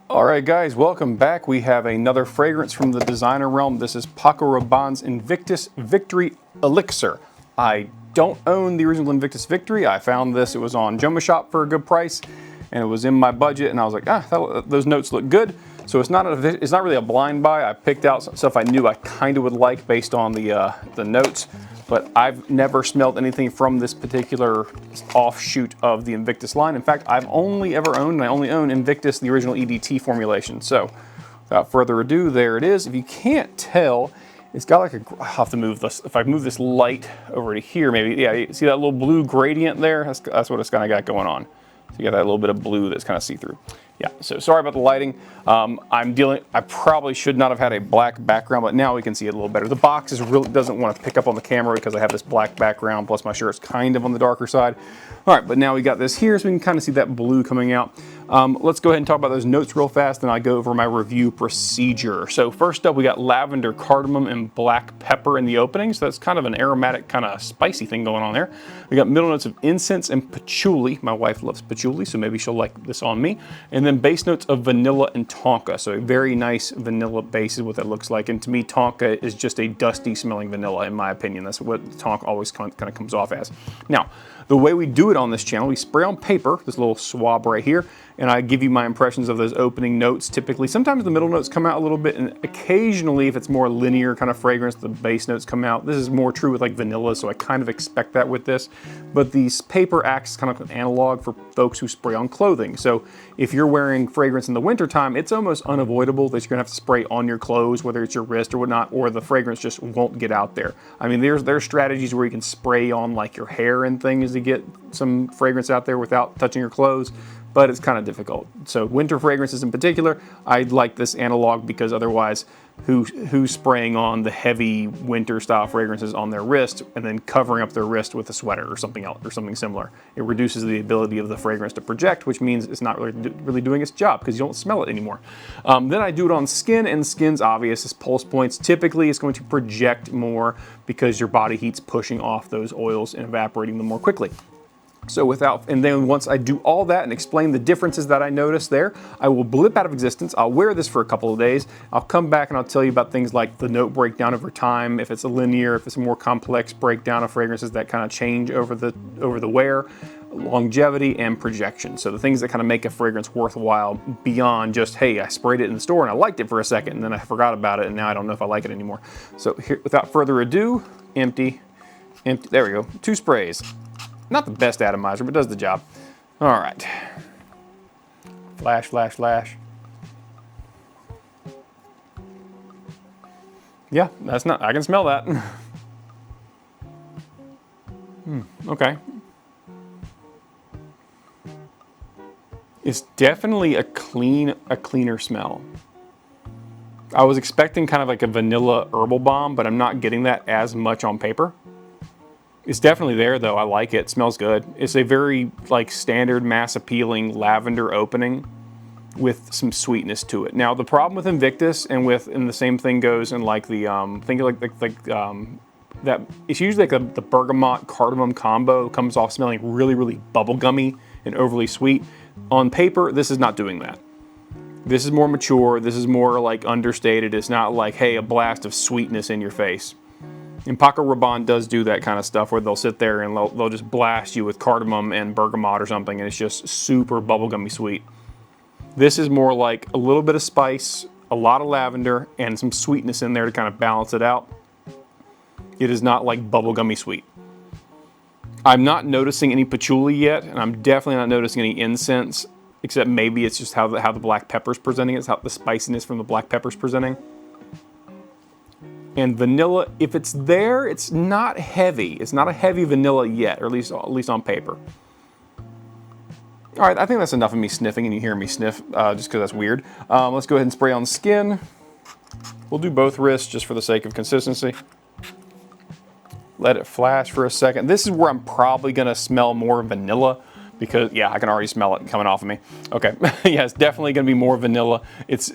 All right, guys, welcome back. We have another fragrance from the designer realm. This is Paco Rabanne's Invictus Victory Elixir. I don't own the original Invictus Victory. I found this, it was on Joma Shop for a good price, and it was in my budget, and I was like, those notes look good. So it's not really a blind buy. I picked out some stuff I knew I kind of would like based on the notes, but I've never smelled anything from this particular offshoot of the Invictus line. In fact, I've only ever owned, and I only own Invictus, the original EDT formulation. So without further ado, there it is. If you can't tell, it's got like I'll have to move this. If I move this light over to here, maybe, yeah, you see that little blue gradient there? That's what it's kind of got going on. So you got that little bit of blue that's kind of see-through. Yeah, so sorry about the lighting. I probably should not have had a black background, but now we can see it a little better. The box really doesn't want to pick up on the camera because I have this black background, plus my shirt's kind of on the darker side. All right, but now we got this here, so we can kind of see that blue coming out. Let's go ahead and talk about those notes real fast, and I go over my review procedure. So first up, we got lavender, cardamom, and black pepper in the opening. So that's kind of an aromatic, kind of spicy thing going on there. We got middle notes of incense and patchouli. My wife loves patchouli, so maybe she'll like this on me. And then base notes of vanilla and tonka. So a very nice vanilla base is what that looks like. And to me, tonka is just a dusty smelling vanilla, in my opinion. That's what tonka always kind of comes off as. Now, the way we do it on this channel, we spray on paper, this little swab right here, and I give you my impressions of those opening notes typically. Sometimes the middle notes come out a little bit, and occasionally, if it's more linear kind of fragrance, the base notes come out. This is more true with like vanilla, so I kind of expect that with this. But the paper acts kind of an analog for folks who spray on clothing. So if you're wearing fragrance in the wintertime, it's almost unavoidable that you're gonna have to spray on your clothes, whether it's your wrist or whatnot, or the fragrance just won't get out there. I mean, there's strategies where you can spray on like your hair and things to get some fragrance out there without touching your clothes, but it's kind of difficult. So winter fragrances in particular, I like this analog because otherwise who's spraying on the heavy winter style fragrances on their wrist and then covering up their wrist with a sweater or something else or something similar. It reduces the ability of the fragrance to project, which means it's not really doing its job because you don't smell it anymore. Then I do it on skin, and skin's obvious as pulse points. Typically it's going to project more because your body heat's pushing off those oils and evaporating them more quickly. So and then once I do all that and explain the differences that I noticed there, I will blip out of existence. I'll wear this for a couple of days. I'll come back and I'll tell you about things like the note breakdown over time, if it's a linear, if it's a more complex breakdown of fragrances that kind of change over the wear, longevity, and projection. So the things that kind of make a fragrance worthwhile beyond just, hey, I sprayed it in the store and I liked it for a second and then I forgot about it and now I don't know if I like it anymore. So here, without further ado, empty, there we go, 2 sprays. Not the best atomizer, but does the job. All right. Flash, flash, flash. Yeah, that's not, I can smell that. Okay. It's definitely a cleaner smell. I was expecting kind of like a vanilla herbal bomb, but I'm not getting that as much on paper. It's definitely there though, I like it, smells good. It's a very like standard mass appealing lavender opening with some sweetness to it. Now the problem with Invictus and the same thing goes in like the, that it's usually like the bergamot cardamom combo comes off smelling really, really bubblegummy and overly sweet. On paper, this is not doing that. This is more mature, this is more like understated. It's not like, hey, a blast of sweetness in your face. And Paco Rabanne does do that kind of stuff where they'll sit there and they'll just blast you with cardamom and bergamot or something, and it's just super bubblegummy sweet. This is more like a little bit of spice, a lot of lavender, and some sweetness in there to kind of balance it out. It is not like bubblegummy sweet. I'm not noticing any patchouli yet, and I'm definitely not noticing any incense, except maybe it's just how the black pepper's presenting. It's how the spiciness from the black pepper's presenting. And vanilla, if it's there, it's not heavy. It's not a heavy vanilla yet, or at least on paper. All right, I think that's enough of me sniffing, and you hear me sniff just because that's weird. Let's go ahead and spray on skin. We'll do both wrists just for the sake of consistency. Let it flash for a second. This is where I'm probably gonna smell more vanilla because, yeah, I can already smell it coming off of me. Okay, yeah, it's definitely gonna be more vanilla. It's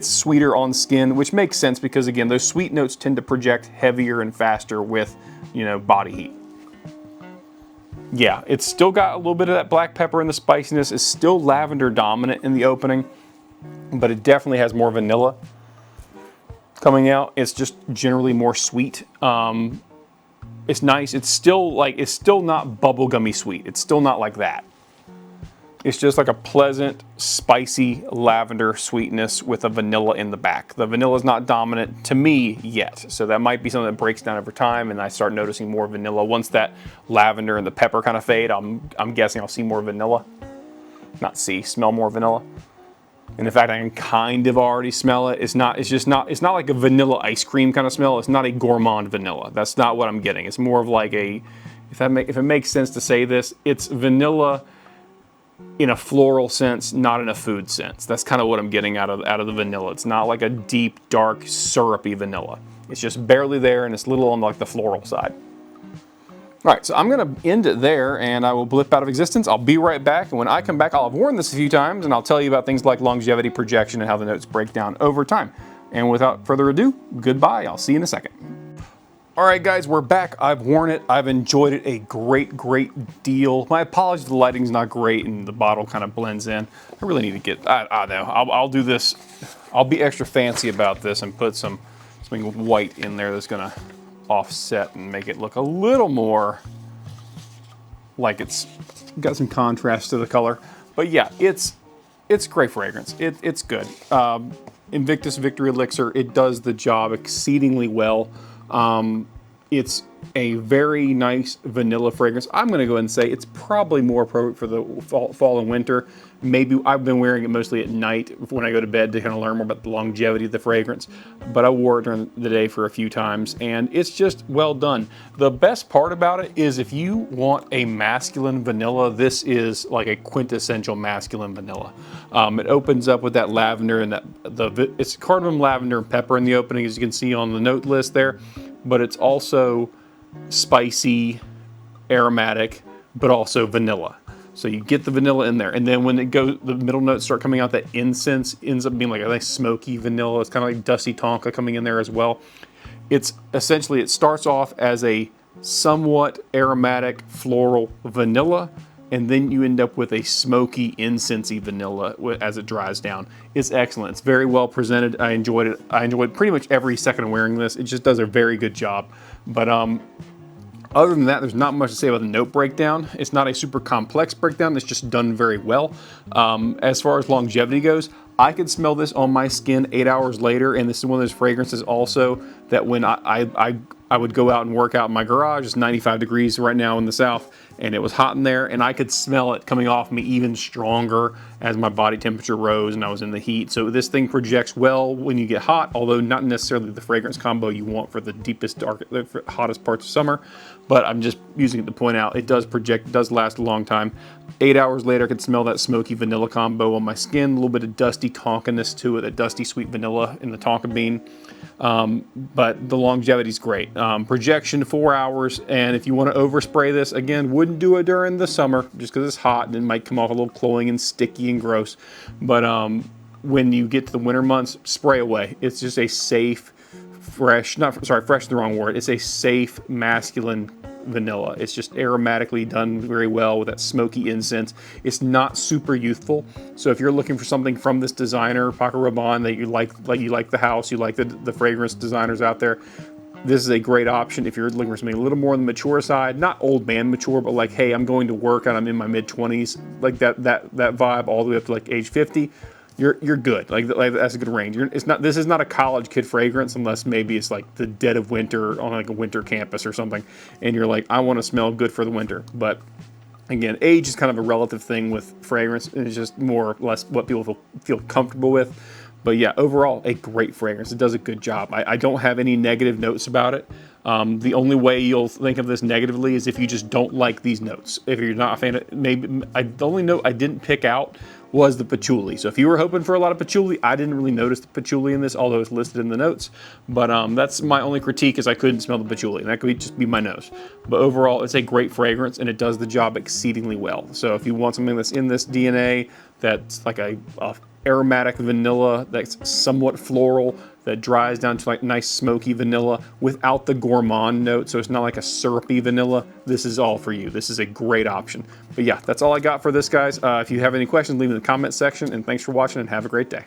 sweeter on skin, which makes sense because, again, those sweet notes tend to project heavier and faster with, body heat. Yeah, it's still got a little bit of that black pepper and the spiciness. It's still lavender dominant in the opening. but it definitely has more vanilla coming out. It's just generally more sweet. It's nice. It's still not bubblegummy sweet. It's still not like that. It's just like a pleasant, spicy lavender sweetness with a vanilla in the back. The vanilla is not dominant to me yet, so that might be something that breaks down over time, and I start noticing more vanilla. Once that lavender and the pepper kind of fade, I'm guessing I'll see more vanilla. Smell more vanilla. And in fact, I can kind of already smell it. It's not like a vanilla ice cream kind of smell. It's not a gourmand vanilla. That's not what I'm getting. It's more of like a, if it makes sense to say this, it's vanilla in a floral sense, not in a food sense. That's kind of what I'm getting out of the vanilla. It's not like a deep, dark, syrupy vanilla. It's just barely there, and it's a little on like the floral side. All right, so I'm gonna end it there, and I will blip out of existence. I'll be right back, and when I come back, I'll have worn this a few times, and I'll tell you about things like longevity, projection, and how the notes break down over time. And without further ado, goodbye. I'll see you in a second. All right, guys, we're back. I've worn it. I've enjoyed it a great deal. My apologies, the lighting's not great and the bottle kind of blends in. I really need to get, I don't know, I'll do this. I'll be extra fancy about this and put something white in there that's gonna offset and make it look a little more like it's got some contrast to the color. But yeah, it's great fragrance. It's good. Invictus Victory Elixir, it does the job exceedingly well. It's a very nice vanilla fragrance. I'm going to go ahead and say it's probably more appropriate for the fall and winter. Maybe I've been wearing it mostly at night when I go to bed to kind of learn more about the longevity of the fragrance. But I wore it during the day for a few times, and it's just well done. The best part about it is if you want a masculine vanilla, this is like a quintessential masculine vanilla. It opens up with that lavender and it's cardamom, lavender, and pepper in the opening, as you can see on the note list there. But it's also spicy, aromatic, but also vanilla. So you get the vanilla in there, and then when it goes, the middle notes start coming out. That incense ends up being like a nice smoky vanilla. It's kind of like dusty tonka coming in there as well. It's essentially, it starts off as a somewhat aromatic floral vanilla, and then you end up with a smoky, incensey vanilla as it dries down. It's excellent. It's very well presented. I enjoyed it. I enjoyed pretty much every second of wearing this. It just does a very good job. But other than that, there's not much to say about the note breakdown. It's not a super complex breakdown. It's just done very well. As far as longevity goes, I could smell this on my skin 8 hours later, and this is one of those fragrances also that when I would go out and work out in my garage. It's 95 degrees right now in the south, and it was hot in there, and I could smell it coming off me even stronger as my body temperature rose and I was in the heat. So this thing projects well when you get hot, although not necessarily the fragrance combo you want for the deepest, hottest parts of summer. But I'm just using it to point out it does project, it does last a long time. 8 hours later, I could smell that smoky vanilla combo on my skin, a little bit of dusty tonkiness to it, that dusty sweet vanilla in the tonka bean. But the longevity is great. Projection 4 hours, and if you want to overspray this, again, wouldn't do it during the summer just because it's hot and it might come off a little cloying and sticky and gross. But when you get to the winter months, spray away. It's just a safe, fresh is the wrong word. It's a safe masculine vanilla. It's just aromatically done very well with that smoky incense. It's not super youthful. So if you're looking for something from this designer, Paco Rabanne, that you like the house, you like the fragrance designers out there, this is a great option. If you're looking for something a little more on the mature side, not old man mature, but like, hey, I'm going to work and I'm in my mid-20s, like that vibe all the way up to like age 50. You're good. Like that's a good range. This is not a college kid fragrance unless maybe it's like the dead of winter on like a winter campus or something, and you're like, I want to smell good for the winter. But again, age is kind of a relative thing with fragrance. It's just more or less what people feel comfortable with. But yeah, overall, a great fragrance. It does a good job. I don't have any negative notes about it. The only way you'll think of this negatively is if you just don't like these notes. If you're not a fan of, the only note I didn't pick out was the patchouli. So if you were hoping for a lot of patchouli, I didn't really notice the patchouli in this, although it's listed in the notes. But that's my only critique, is I couldn't smell the patchouli, and that could just be my nose. But overall, it's a great fragrance, and it does the job exceedingly well. So if you want something that's in this DNA, that's like a aromatic vanilla, that's somewhat floral, that dries down to like nice smoky vanilla without the gourmand note, so it's not like a syrupy vanilla, this is all for you. This is a great option. But yeah, that's all I got for this, guys. If you have any questions, leave them in the comment section, and thanks for watching, and have a great day.